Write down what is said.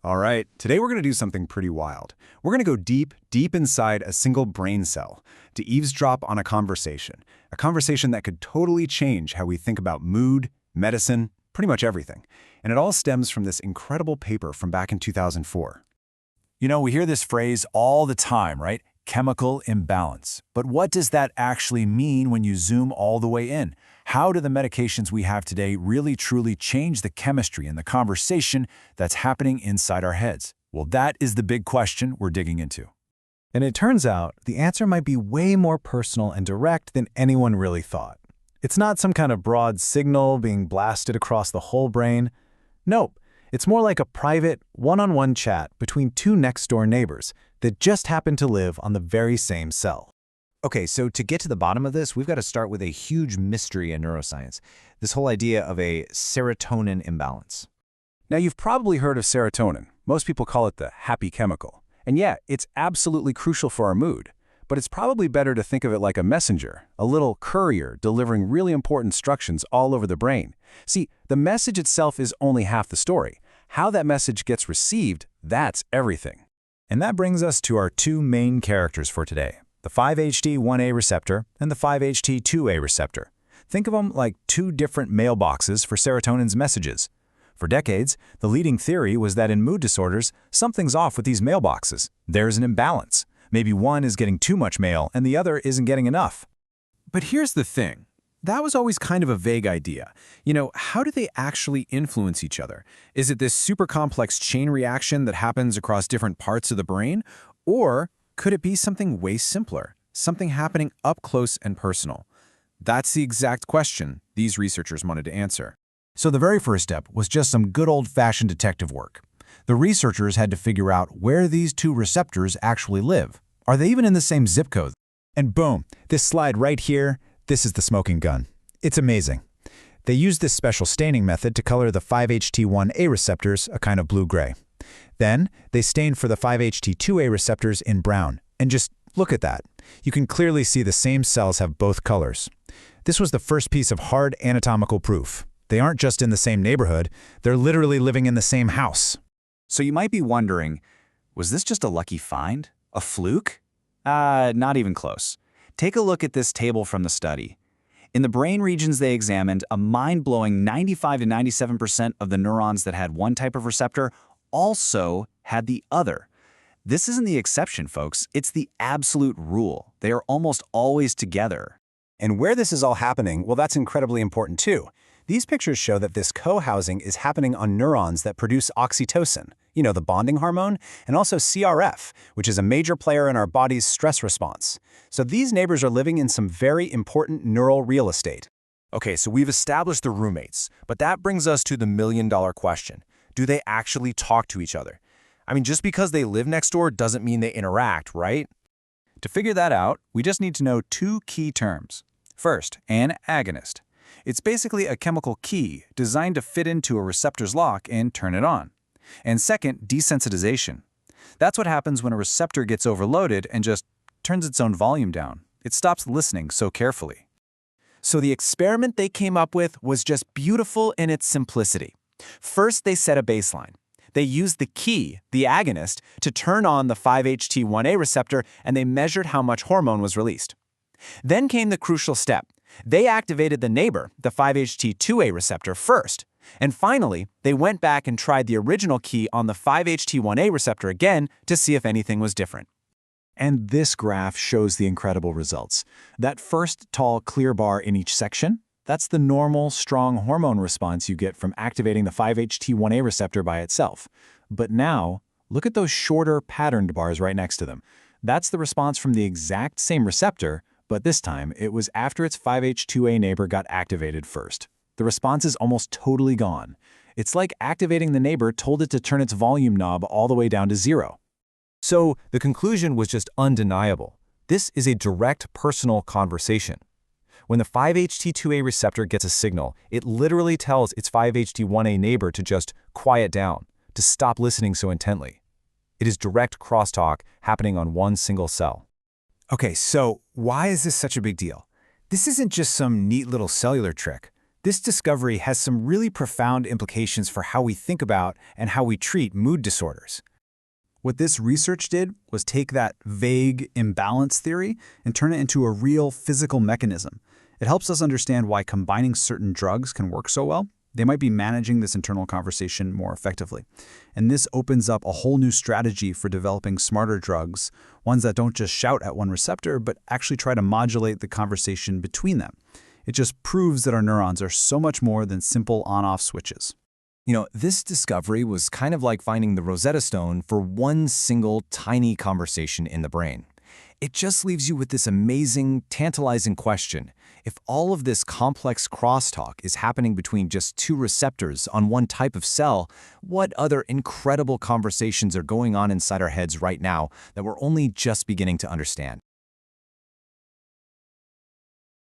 All right, today we're going to do something pretty wild. We're going to go deep, deep inside a single brain cell to eavesdrop on a conversation that could totally change how we think about mood, medicine, pretty much everything. And it all stems from this incredible paper from back in 2004. We hear this phrase all the time, right? Chemical imbalance. But what does that actually mean when you zoom all the way in? How do the medications we have today really truly change the chemistry and the conversation that's happening inside our heads? Well, that is the big question we're digging into. And it turns out the answer might be way more personal and direct than anyone really thought. It's not some kind of broad signal being blasted across the whole brain. Nope, it's more like a private, one-on-one chat between two next-door neighbors that just happen to live on the very same cell. Okay, so to get to the bottom of this, we've got to start with a huge mystery in neuroscience, this whole idea of a serotonin imbalance. Now, you've probably heard of serotonin. Most people call it the happy chemical. And yeah, it's absolutely crucial for our mood. But it's probably better to think of it like a messenger, a little courier delivering really important instructions all over the brain. See, the message itself is only half the story. How that message gets received, that's everything. And that brings us to our two main characters for today, the 5-HT1A receptor and the 5-HT2A receptor. Think of them like two different mailboxes for serotonin's messages. For decades, the leading theory was that in mood disorders, something's off with these mailboxes. There's an imbalance. Maybe one is getting too much mail and the other isn't getting enough. But here's the thing. That was always kind of a vague idea. How do they actually influence each other? Is it this super complex chain reaction that happens across different parts of the brain? Or could it be something way simpler, something happening up close and personal? That's the exact question these researchers wanted to answer. So the very first step was just some good old-fashioned detective work. The researchers had to figure out where these two receptors actually live. Are they even in the same zip code? And boom, this slide right here, this is the smoking gun. It's amazing. They used this special staining method to color the 5-HT1A receptors a kind of blue-gray. Then, they stained for the 5-HT2A receptors in brown. And just look at that. You can clearly see the same cells have both colors. This was the first piece of hard anatomical proof. They aren't just in the same neighborhood, they're literally living in the same house. So you might be wondering, was this just a lucky find? A fluke? Not even close. Take a look at this table from the study. In the brain regions they examined, a mind-blowing 95 to 97% of the neurons that had one type of receptor also had the other. This isn't the exception, folks. It's the absolute rule. They are almost always together. And where this is all happening, well, that's incredibly important too. These pictures show that this co-housing is happening on neurons that produce oxytocin, the bonding hormone, and also CRF, which is a major player in our body's stress response. So these neighbors are living in some very important neural real estate. Okay, so we've established the roommates, but that brings us to the million-dollar question. Do they actually talk to each other? Just because they live next door doesn't mean they interact, right? To figure that out, we just need to know two key terms. First, an agonist. It's basically a chemical key designed to fit into a receptor's lock and turn it on. And second, desensitization. That's what happens when a receptor gets overloaded and just turns its own volume down. It stops listening so carefully. So the experiment they came up with was just beautiful in its simplicity. First, they set a baseline. They used the key, the agonist, to turn on the 5-HT1A receptor, and they measured how much hormone was released. Then came the crucial step. They activated the neighbor, the 5-HT2A receptor, first. And finally, they went back and tried the original key on the 5-HT1A receptor again to see if anything was different. And this graph shows the incredible results. That first tall clear bar in each section, that's the normal, strong hormone response you get from activating the 5-HT1A receptor by itself. But now, look at those shorter patterned bars right next to them. That's the response from the exact same receptor, but this time it was after its 5-H2A neighbor got activated first. The response is almost totally gone. It's like activating the neighbor told it to turn its volume knob all the way down to 0. So the conclusion was just undeniable. This is a direct personal conversation. When the 5-HT2A receptor gets a signal, it literally tells its 5-HT1A neighbor to just quiet down, to stop listening so intently. It is direct crosstalk happening on one single cell. Okay, so why is this such a big deal? This isn't just some neat little cellular trick. This discovery has some really profound implications for how we think about and how we treat mood disorders. What this research did was take that vague imbalance theory and turn it into a real physical mechanism. It helps us understand why combining certain drugs can work so well. They might be managing this internal conversation more effectively. And this opens up a whole new strategy for developing smarter drugs, ones that don't just shout at one receptor, but actually try to modulate the conversation between them. It just proves that our neurons are so much more than simple on-off switches. You know, this discovery was kind of like finding the Rosetta Stone for one single tiny conversation in the brain. It just leaves you with this amazing, tantalizing question. If all of this complex crosstalk is happening between just two receptors on one type of cell, what other incredible conversations are going on inside our heads right now that we're only just beginning to understand?